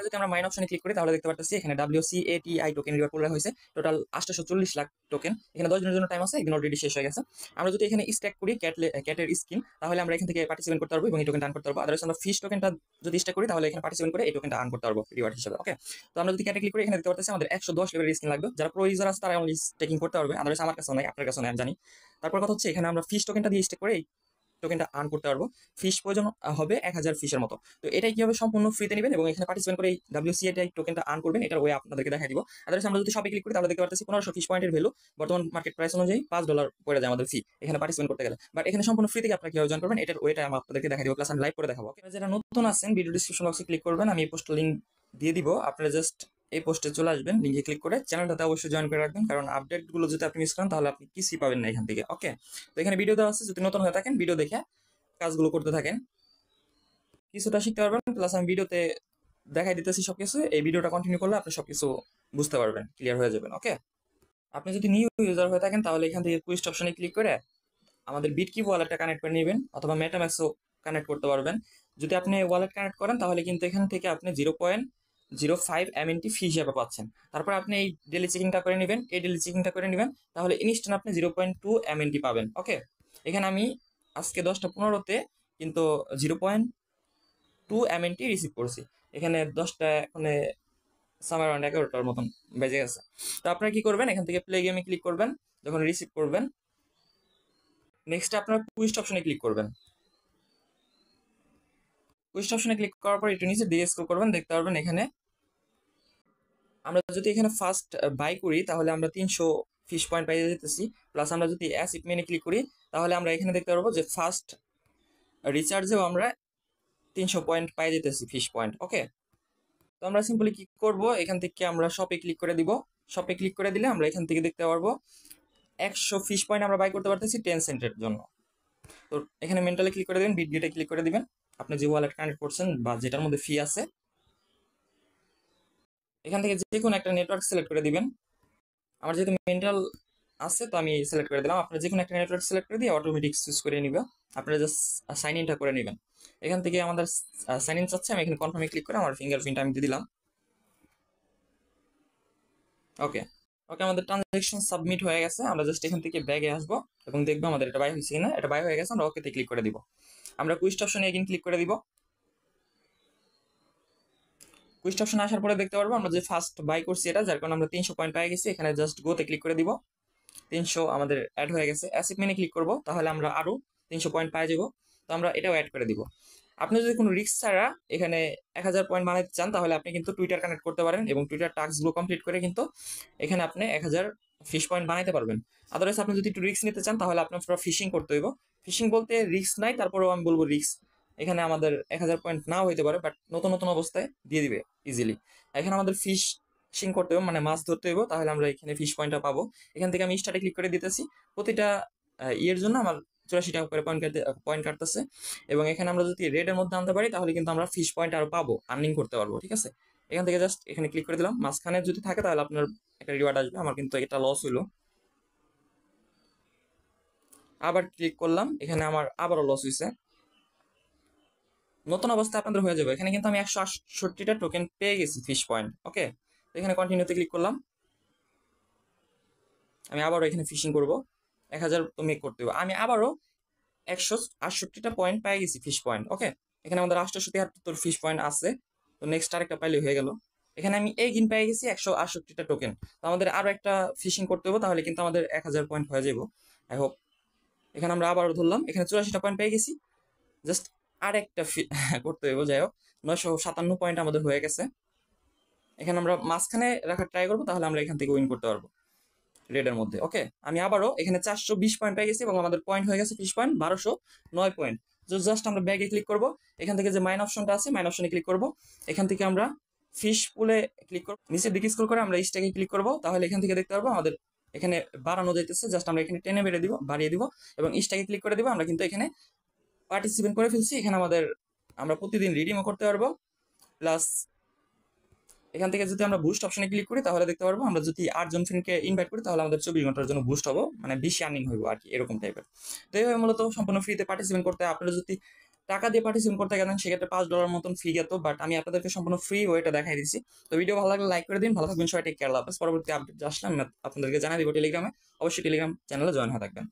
যদি আমরা মাইন অপশনে ক্লিক করি তাহলে দেখতে পাচ্ছি এখানে WCATI টোকেন রিওয়ার্ড করে হয়েছে টোটাল 840 লাখ টোকেন। এখানে 10 দিনের জন্য টাইম আছে, একদিন অলরেডি শেষ হয়ে গেছে। আমরা যদি এখানে স্ট্যাক করি ক্যাটের স্কিন, তাহলে আমরা এখান থেকে পার্টিসিপেট করতে পারবো এবং এই টোকেনটা আর্ন করতে পারবো। আদারওয়াইজ আমরা ফিশ টোকেনটা যদি স্ট্যাক করি তাহলে এখানে পার্টিসিপেট করে এই টোকেনটা আর্ন করতে পারবো রিওয়ার্ড হিসেবে। ওকে, তো আমরা যদি ক্যাটে ক্লিক করি এখানে দেখতে পাচ্ছি আমাদের 110 লেভেলের স্কিন লাগবে। যারা প্রো ইউজার আছে তারা অনলি স্টেকিং করতে পারবে, আদারওয়াইজ আমার কাছে নাই, আপনার কাছে নাই, আমি জানি। তারপর কথা হচ্ছে এখানে আমরা ফিশ টোকেনটা দিয়ে স্টেক করে এই টোকেনটা আর্ন করতে পারবো। ফিশ প্রয়োজন হবে 1000 ফিশের মতো। তো এটাই কি হবে, সম্পূর্ণ ফ্রিতে নেবেন এবং এখানে পার্টিসিপেট করে এই WCATI টোকেনটা আর্ন করবেন। এটার ওয়ে আপনাদেরকে দেখাই দিব। আদারওয়াইজ আমরা যদি শপে ক্লিক করি তাহলে দেখতে পাচ্ছি 1500 ফিশ পয়েন্টের ভ্যালু বর্তমান মার্কেট প্রাইস অনুযায়ী $5 পড়ে যায় আমাদের ফি এখানে পার্টিসিপেট করতে গেলে। বাট এখানে সম্পূর্ণ ফ্রি থেকে আপনারা কিভাবে জয়েন করবেন এটার ওয়েটা আমি আপনাদেরকে দেখাই দিব, প্লাস আমি লাইভ করে দেখাবো। যারা নতুন আছেন ভিডিও ডিসক্রিপশন বক্সে ক্লিক করবেন, আমি এই পোস্টের লিঙ্ক দিয়ে দিব, আপনারা জাস্ট এই পোস্টে চলে আসবেন, লিঙ্কে ক্লিক করে চ্যানেলটাতে অবশ্যই জয়েন করে রাখবেন, কারণ আপডেটগুলো যদি আপনি মিস করেন তাহলে আপনি কিছুই পাবেন না এখান থেকে। ওকে, তো এখানে ভিডিও দেওয়া আছে, যদি নতুন হয়ে থাকেন ভিডিও দেখে কাজগুলো করতে থাকেন, কিছুটা শিখতে পারবেন। প্লাস আমি ভিডিওতে দেখাই দিতেছি সবকিছু, এই ভিডিওটা কন্টিনিউ করলে আপনি সবকিছু বুঝতে পারবেন, ক্লিয়ার হয়ে যাবেন। ওকে, আপনি যদি নিউ ইউজার হয়ে থাকেন তাহলে এখান থেকে কুইস্ট অপশনে ক্লিক করে আমাদের বিটকিপ ওয়ালেটটা কানেক্ট করে নেবেন, অথবা মেটাম্যাক্সও কানেক্ট করতে পারবেন। যদি আপনি ওয়ালেট কানেক্ট করেন তাহলে কিন্তু এখান থেকে আপনি 0.05 MNT ফি হিসাবে পাচ্ছেন। তারপর আপনি এই ডেলি চেকিংটা করে নেবেন, তাহলে ইনস্ট্যান্ট আপনি 0.2 MNT পাবেন। ওকে, এখানে আমি আজকে 10টা 15তে কিন্তু 0.2 MNT রিসিভ করছি। এখানে 10টা এখানে সামার 11টার মতন বেজে গেছে। তো আপনারা কি করবেন, এখান থেকে প্লে গেমে ক্লিক করবেন, যখন রিসিভ করবেন নেক্সট আপনারা কুইস্ট অপশনে ক্লিক করবেন। কুইস্ট অপশনে ক্লিক করার পর একটু নিচে দিয়ে স্ক্রল করবেন, দেখতে পারবেন এখানে আমরা যদি এখানে ফার্স্ট বাই করি তাহলে আমরা 300 ফিশ পয়েন্ট পাই যেতেছি। প্লাস আমরা যদি অ্যাসিপ মেনে ক্লিক করি তাহলে আমরা এখানে দেখতে পারবো যে ফার্স্ট রিচার্জেও আমরা 300 পয়েন্ট পাই যেতেছি ফিশ পয়েন্ট। ওকে, তো আমরা সিম্পলি কি করব, এখান থেকে আমরা শপে ক্লিক করে দিব। শপে ক্লিক করে দিলে আমরা এখান থেকে দেখতে পারবো 100 ফিশ পয়েন্ট আমরা বাই করতে পারতেছি 10 সেন্টের জন্য। তো এখানে মেন্টালি ক্লিক করে দিবেন, বিটগেটে ক্লিক করে দিবেন, আপনি যে ওয়ালেট কানেক্ট করছেন বা যেটার মধ্যে ফি আছে এখান থেকে যে কোনো একটা নেটওয়ার্ক সিলেক্ট করে দিবেন। আমার যেহেতু মেন্টাল আছে তো আমি সিলেক্ট করে দিলাম। আপনারা যে কোনো একটা নেটওয়ার্ক সিলেক্ট করে দিয়ে অটোমেটিক সুইচ করে নিবে, আপনারা জাস্ট সাইন ইনটা করে নেবেন। এখান থেকে আমাদের সাইন ইন চাচ্ছে, আমি এখানে কনফার্মে ক্লিক করে আমার ফিঙ্গারপ্রিন্ট আমি দিয়ে দিলাম। ওকে, আমাদের ট্রানজাকশন সাবমিট হয়ে গেছে। আমরা জাস্ট এখান থেকে ব্যাগে আসবো এবং দেখবো আমাদের এটা বাই হয়েছে কিনা। এটা বাই হয়ে গেছে, আমরা ওকেতে ক্লিক করে দিব। আমরা কুইস্ট অপশনে এগেইন ক্লিক করে দিব। কুইস্ট অপশনে আসার পরে দেখতে পারবো আমরা যে ফার্স্ট বাই করছি এটা, যার কারণে আমরা 300 পয়েন্ট পেয়ে গেছি। এখানে জাস্ট গোতে ক্লিক করে দিব, 300 আমাদের অ্যাড হয়ে গেছে। অ্যাসিপ মেনে ক্লিক করব, তাহলে আমরা আরো 300 পয়েন্ট পেয়ে যাব। তো আমরা এটাও অ্যাড করে দিব। আপনি যদি কোনো রিস্ক ছাড়া এখানে 1000 পয়েন্ট বানাতে চান তাহলে আপনি কিন্তু টুইটার কানেক্ট করতে পারেন এবং টুইটার টাস্কগুলো কমপ্লিট করে কিন্তু এখানে আপনি 1000 ফিশ পয়েন্ট বানাতে পারবেন। আদারওয়াইজ আপনি যদি একটু রিস্ক নিতে চান তাহলে আপনার পুরো ফিশিং করতে হইব। ফিশিং বলতে রিস্ক নাই, তারপরেও আমি বলবো রিস্ক। এখানে আমাদের 1000 পয়েন্ট নাও হইতে পারে, বাট নতুন নতুন অবস্থায় দিয়ে দিবে ইজিলি। এখানে আমাদের ফিশিং করতে হবে, মানে মাছ ধরতে হইব, তাহলে আমরা এখানে ফিশ পয়েন্টটা পাবো। এখান থেকে আমি স্টার্টে ক্লিক করে দিতেছি। প্রতিটা ইয়ের জন্য আমার 84 টাকা করে পয়েন্ট কাটতেছে। এবং এখানে আমরা যদি রেডের মধ্যে আনতে পারি তাহলে কিন্তু আমরা ফিশ পয়েন্ট আরো পাবো, আর্নিং করতে পারবো। ঠিক আছে, এখান থেকে জাস্ট এখানে ক্লিক করে দিলাম। মাঝখানে যদি থাকে তাহলে আপনার একটা রিওয়ার্ড আসবে। আমার কিন্তু এটা লস হইলো, আবার ক্লিক করলাম, এখানে আমার আবারও লস হয়েছে। নতুন অবস্থায় আপনাদের হয়ে যাবে। এখানে কিন্তু আমি 168টা টোকেন পেয়ে গেছি ফিশ পয়েন্ট। ওকে, এখানে কন্টিনিউতে ক্লিক করলাম। আমি আবারও এখানে ফিশিং করব, 1000 তো মেক করতে হবে। আমি আবারও 168টা পয়েন্ট পেয়ে গেছি ফিশ পয়েন্ট। ওকে, এখানে আমাদের 873 ফিশ পয়েন্ট আছে। তো নেক্সট আরেকটা পাইলে হয়ে গেল। এখানে আমি এগিন পেয়ে গেছি 168টা টোকেন। তো আমাদের আরো একটা ফিশিং করতে হবে, তাহলে কিন্তু আমাদের 1000 পয়েন্ট হয়ে যাবো। I hope. এখানে আমরা আবারও ধরলাম, এখানে 84টা পয়েন্ট পেয়ে গেছি। জাস্ট আর একটা করতে হবে। যাই হোক, 957 পয়েন্ট আমাদের হয়ে গেছে। এখানে আমরা মাঝখানে রাখার ট্রাই করবো, তাহলে আমরা এখান থেকে উইন করতে পারবো রেডের মধ্যে। ওকে, আমি আবারও এখানে 420 পয়েন্ট পেয়ে গেছি এবং আমাদের পয়েন্ট হয়ে গেছে ফিশ পয়েন্ট 1209 পয়েন্ট। জাস্ট আমরা ব্যাগে ক্লিক করব, এখান থেকে যে মাইন অপশনটা আছে মাইন অপশনে ক্লিক করব। এখান থেকে আমরা ফিশ পুলে ক্লিক করব, নিচের দিকে স্ক্রল করে আমরা স্ট্যাকে ক্লিক করব। তাহলে এখান থেকে দেখতে পারবো আমাদের এখানে বাড়ানো যাইতেছে। জাস্ট আমরা এখানে টেনে বাড়িয়ে দিব এবং স্ট্যাকে ক্লিক করে দিব। আমরা কিন্তু এখানে পার্টিসিপেট করে ফেলছি। এখানে আমরা প্রতিদিন রিডিমও করতে পারবো। প্লাস এখান থেকে যদি আমরা বুস্ট অপশনে ক্লিক করি তাহলে দেখতে পারবো আমরা যদি 8 জন ফ্রেন্ডকে ইনভাইট করি তাহলে আমাদের 24 ঘন্টার জন্য বুস্ট হবো, মানে বেশি আর্নিং হইব আর কি, এরকম টাইপের। তো এইভাবে মূলত সম্পূর্ণ ফ্রিতে পার্টিসিপেট করতে। আপনারা যদি টাকা দিয়ে পার্টিসিপেট করতে গেলেন সেক্ষেত্রে $5 মতন ফি যেত, বাট আমি আপনাদেরকে সম্পূর্ণ ফ্রি ওয়েটা দেখাই দিচ্ছি। তো ভিডিও ভালো লাগলে লাইক করে দিন, ভালো থাকবেন সবাই, টেক কেয়ার, আল্লাহ হাফেজ। পরবর্তী আপডেট আসলে আমি আপনাদেরকে জানাই দিব টেলিগ্রামে, অবশ্যই টেলিগ্রাম চ্যানেলে জয়েন হয়ে থাকবেন।